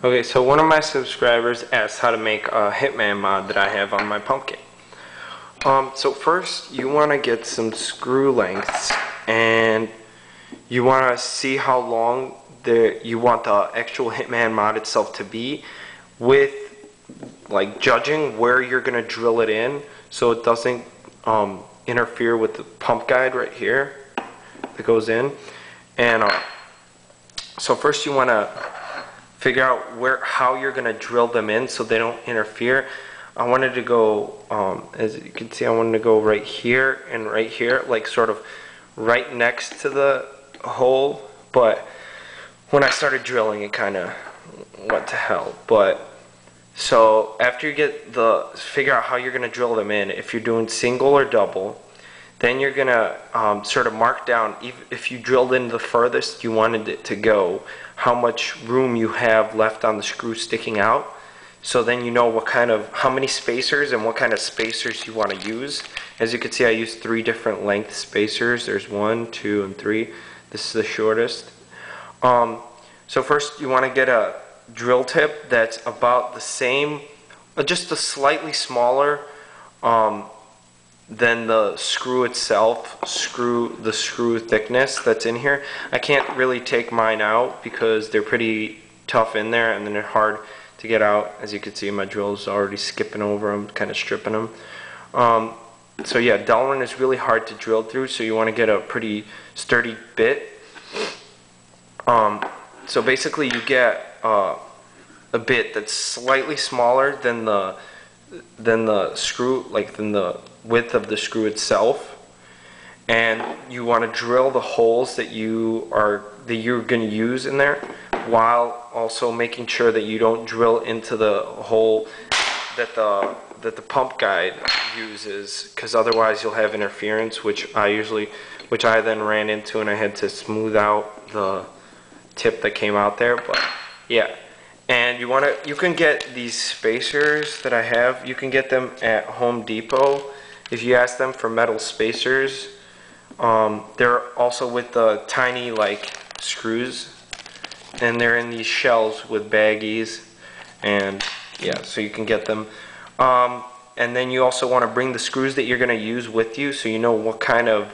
Okay, so one of my subscribers asked how to make a Hitman mod that I have on my pumpkin. So first you want to get some screw lengths, and you want to see how long you want the actual Hitman mod itself to be, with like judging where you're going to drill it in so it doesn't interfere with the pump guide right here that goes in. And so first you want to figure out how you're going to drill them in so they don't interfere. I wanted to go, as you can see, I wanted to go right here and right here, like sort of right next to the hole, but when I started drilling it kind of went to hell. But so after you figure out how you're going to drill them in, if you're doing single or double, then you're going to sort of mark down, if you drilled in the furthest you wanted it to go, how much room you have left on the screw sticking out. So then you know how many spacers and what kind of spacers you want to use. As you can see, I used 3 different length spacers. There's 1, 2, and 3. This is the shortest. So first you want to get a drill tip that's about the same, just a slightly smaller than the screw itself, the screw thickness that's in here. I can't really take mine out because they're pretty tough in there, and then they're hard to get out. As you can see, my drill's already skipping over them, kind of stripping them. So yeah, Delrin is really hard to drill through, so you want to get a pretty sturdy bit. So basically you get a bit that's slightly smaller than the screw, than the width of the screw itself, and you want to drill the holes that you're going to use in there, while also making sure that you don't drill into the hole that the pump guide uses, because otherwise you'll have interference, which I then ran into, and I had to smooth out the tip that came out there. But yeah. And you can get these spacers that I have. You can get them at Home Depot if you ask them for metal spacers. They're also with the tiny screws, and they're in these shells with baggies, and yeah, so you can get them. And then you also want to bring the screws that you're going to use with you, so you know what kind of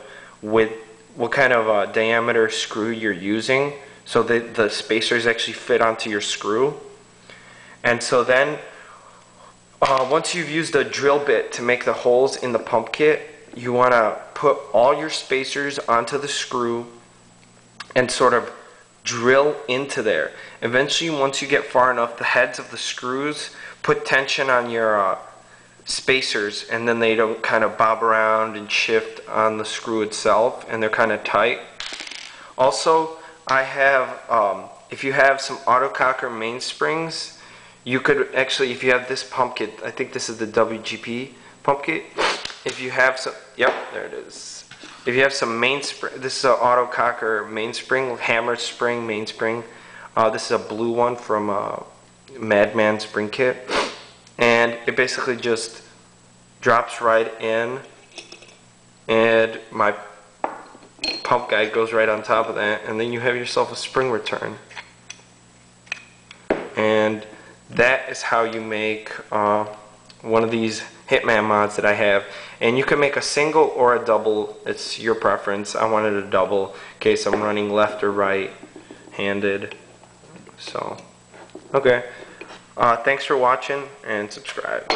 diameter screw you're using, so that the spacers actually fit onto your screw. And so then once you've used a drill bit to make the holes in the pump kit, you want to put all your spacers onto the screw and sort of drill into there. Eventually, once you get far enough, the heads of the screws put tension on your spacers, and then they don't kind of bob around and shift on the screw itself, and they're kind of tight. Also, I have, if you have some autococker mainsprings, you could actually, if you have this pump kit, I think this is the WGP pump kit. If you have some, yep, there it is. If you have some mainspring, this is an autococker mainspring, hammer spring mainspring. This is a blue one from Madman Spring Kit, and it basically just drops right in, and my pump guide goes right on top of that, and then you have yourself a spring return. And that is how you make one of these Hitman mods that I have. And you can make a single or a double, it's your preference. I wanted a double in case I'm running left or right handed. So okay, thanks for watching, and subscribe.